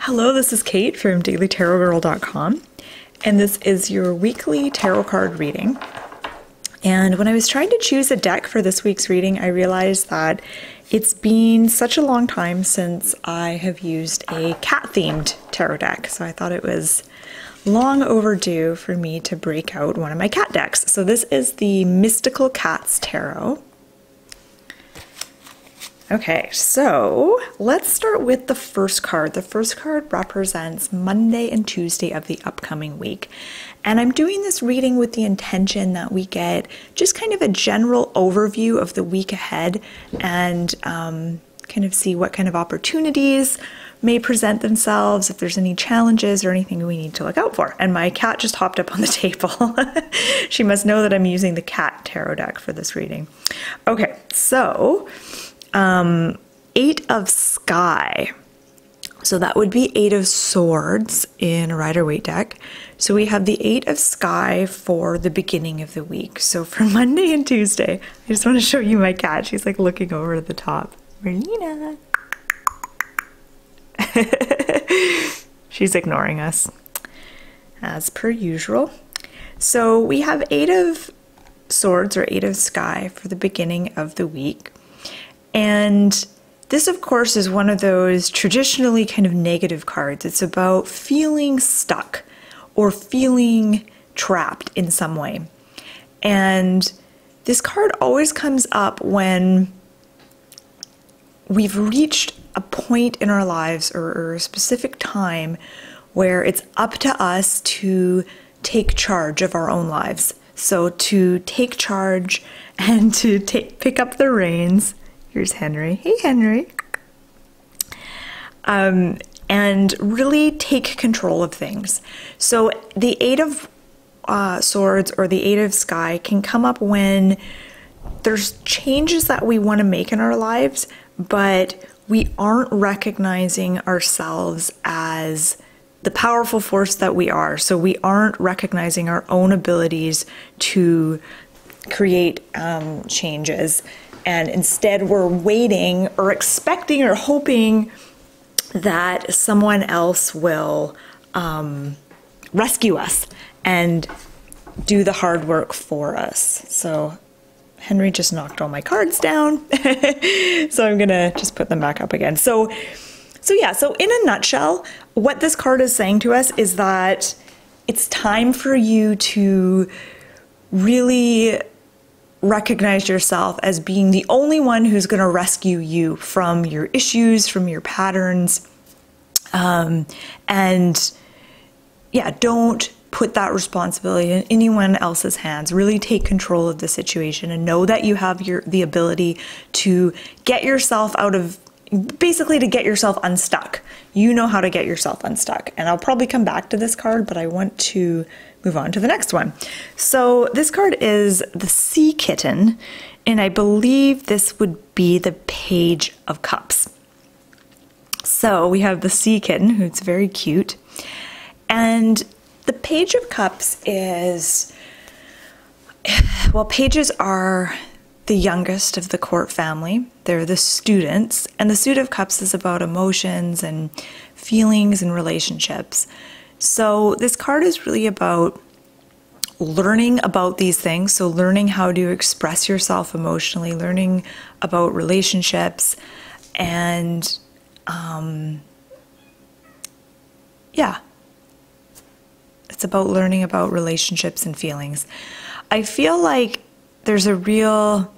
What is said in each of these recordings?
Hello, this is Kate from dailytarotgirl.com, and this is your weekly tarot card reading. And when I was trying to choose a deck for this week's reading, I realized that it's been such a long time since I have used a cat-themed tarot deck, so I thought it was long overdue for me to break out one of my cat decks. So this is the Mystical Cats Tarot. Okay, so let's start with the first card. The first card represents Monday and Tuesday of the upcoming week. And I'm doing this reading with the intention that we get just kind of a general overview of the week ahead and kind of see what kind of opportunities may present themselves, if there's any challenges or anything we need to look out for. And my cat just hopped up on the table. She must know that I'm using the cat tarot deck for this reading. Okay, so Eight of Sky. So that would be Eight of Swords in a Rider-Waite deck. So we have the Eight of Sky for the beginning of the week. So for Monday and Tuesday, I just want to show you my cat. She's like looking over at the top. Marlena. She's ignoring us, as per usual. So we have Eight of Swords or Eight of Sky for the beginning of the week. And this, of course, is one of those traditionally kind of negative cards. It's about feeling stuck or feeling trapped in some way. And this card always comes up when we've reached a point in our lives or a specific time where it's up to us to take charge of our own lives. So to take charge and to pick up the reins. Here's Henry. Hey, Henry. And really take control of things. So the Eight of Swords or the Eight of Sky can come up when there's changes that we want to make in our lives, but we aren't recognizing ourselves as the powerful force that we are. So we aren't recognizing our own abilities to create changes. And instead we're waiting or expecting or hoping that someone else will rescue us and do the hard work for us. So Henry just knocked all my cards down. So I'm gonna just put them back up again. So in a nutshell, what this card is saying to us is that it's time for you to really recognize yourself as being the only one who's going to rescue you from your issues, from your patterns. And yeah, don't put that responsibility in anyone else's hands. Really take control of the situation and know that you have the ability to get yourself basically to get yourself unstuck. You know how to get yourself unstuck. And I'll probably come back to this card, but I want to move on to the next one. So this card is the Sea Kitten, and I believe this would be the Page of Cups. So we have the Sea Kitten, who's very cute. And the Page of Cups is, well, pages are the youngest of the court family. They're the students, and the Suit of Cups is about emotions and feelings and relationships. So this card is really about learning about these things. So learning how to express yourself emotionally, learning about relationships, and yeah, it's about learning about relationships and feelings. I feel like there's a real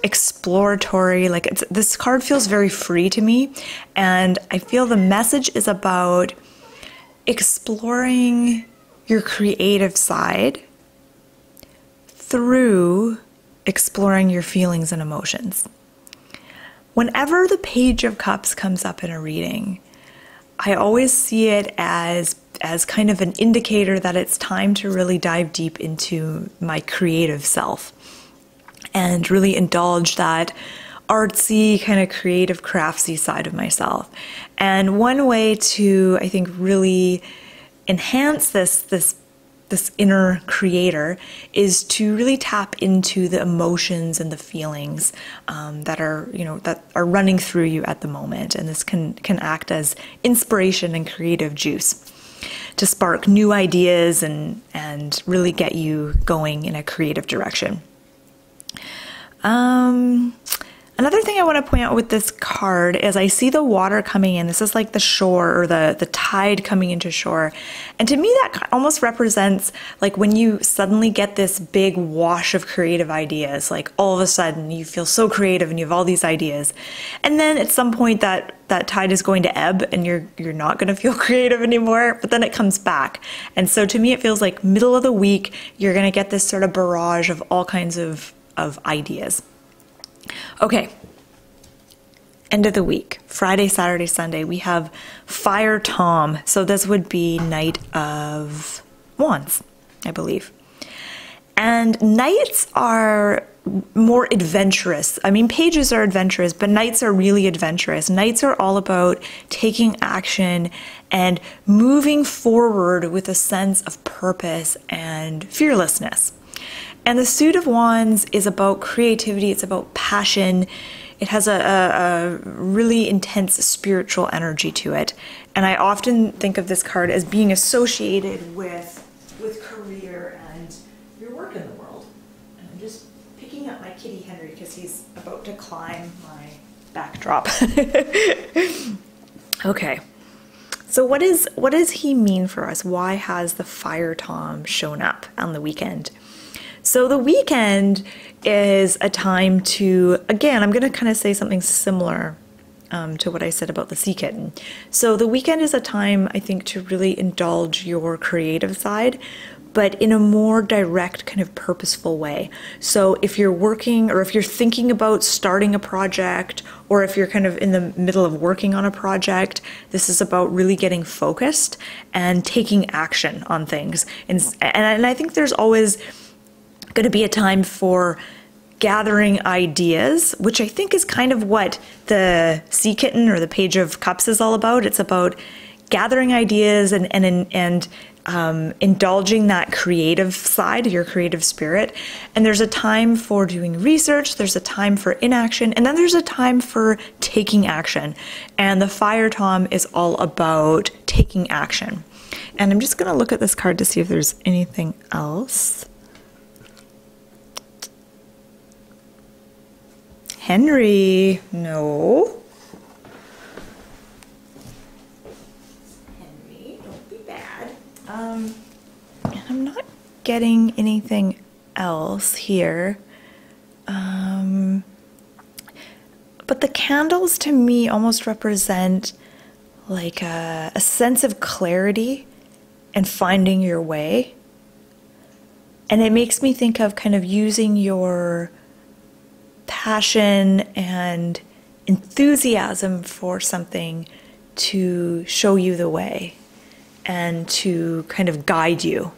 exploratory, this card feels very free to me, and I feel the message is about exploring your creative side through exploring your feelings and emotions. Whenever the Page of Cups comes up in a reading, I always see it as kind of an indicator that it's time to really dive deep into my creative self and really indulge that artsy, kind of creative, craftsy side of myself. And one way to, I think, really enhance this this inner creator, is to really tap into the emotions and the feelings that are, that are running through you at the moment. And this can act as inspiration and creative juice to spark new ideas and really get you going in a creative direction. Another thing I want to point out with this card is I see the water coming in. This is like the shore, or the tide coming into shore. And to me, that almost represents like when you suddenly get this big wash of creative ideas, like all of a sudden you feel so creative and you have all these ideas. And then at some point that tide is going to ebb and you're not going to feel creative anymore, but then it comes back. And so to me, it feels like middle of the week, you're going to get this sort of barrage of all kinds of ideas. Okay, end of the week, Friday, Saturday, Sunday, we have Fire Tom. So this would be Knight of Wands, I believe. And knights are more adventurous. I mean, pages are adventurous, but knights are really adventurous. Knights are all about taking action and moving forward with a sense of purpose and fearlessness. And the Suit of Wands is about creativity, it's about passion. It has a really intense spiritual energy to it. And I often think of this card as being associated with career and your work in the world. And I'm just picking up my kitty Henry because he's about to climb my backdrop. Okay. So what does he mean for us? Why has the Fire Tom shown up on the weekend? So the weekend is a time to, again, I'm going to kind of say something similar to what I said about the sea kitten. So the weekend is a time, I think, to really indulge your creative side, but in a more direct, kind of purposeful way. So if you're working, or if you're thinking about starting a project, or if you're kind of in the middle of working on a project, this is about really getting focused and taking action on things. And I think there's always going to be a time for gathering ideas, which I think is kind of what the Sea Kitten or the Page of Cups is all about. It's about gathering ideas and indulging that creative side, your creative spirit. And there's a time for doing research, there's a time for inaction, and then there's a time for taking action. And the Fire Tom is all about taking action. And I'm just going to look at this card to see if there's anything else. Henry, no. Henry, don't be bad. And I'm not getting anything else here. But the candles to me almost represent like a sense of clarity and finding your way. And it makes me think of kind of using your passion and enthusiasm for something to show you the way and to kind of guide you.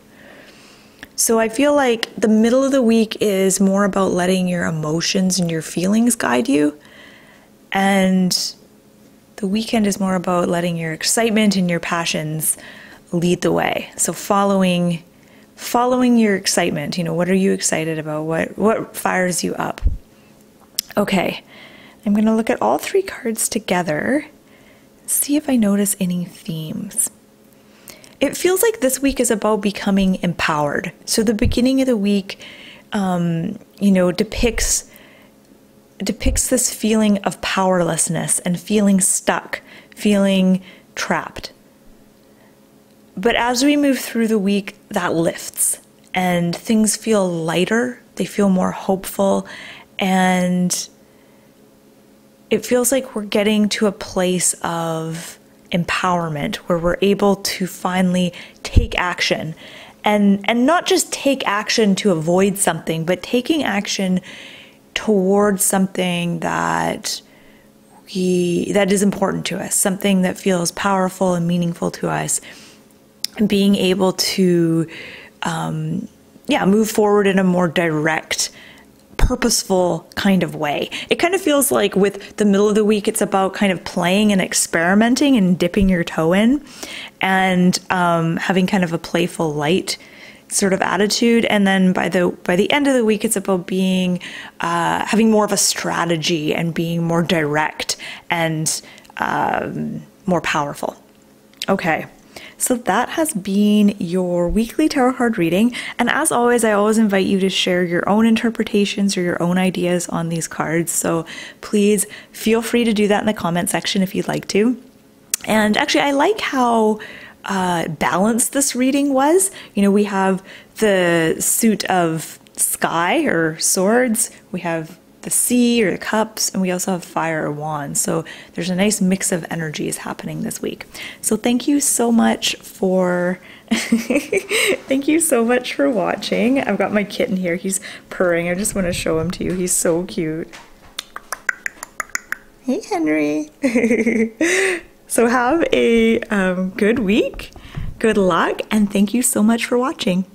So I feel like the middle of the week is more about letting your emotions and your feelings guide you, and the weekend is more about letting your excitement and your passions lead the way. So following your excitement, what are you excited about? What fires you up? Okay, I'm going to look at all three cards together, see if I notice any themes. It feels like this week is about becoming empowered. So the beginning of the week, depicts this feeling of powerlessness and feeling stuck, feeling trapped. But as we move through the week, that lifts and things feel lighter, they feel more hopeful, and it feels like we're getting to a place of empowerment where we're able to finally take action, and not just take action to avoid something, but taking action towards something that is important to us, something that feels powerful and meaningful to us, and being able to move forward in a more direct, purposeful kind of way. It kind of feels like with the middle of the week, it's about kind of playing and experimenting and dipping your toe in, and having kind of a playful, light sort of attitude, and then by the end of the week, it's about being having more of a strategy and being more direct and more powerful. Okay, so that has been your weekly tarot card reading, and as always, I always invite you to share your own interpretations or your own ideas on these cards, so please feel free to do that in the comment section if you'd like to. And actually, I like how balanced this reading was. You know, we have the suit of sky or swords, we have the sea or the cups, and we also have fire or wands. So there's a nice mix of energies happening this week. So thank you so much for thank you so much for watching. I've got my kitten here. He's purring. I just want to show him to you. He's so cute. Hey, Henry. So have a good week, good luck, and thank you so much for watching.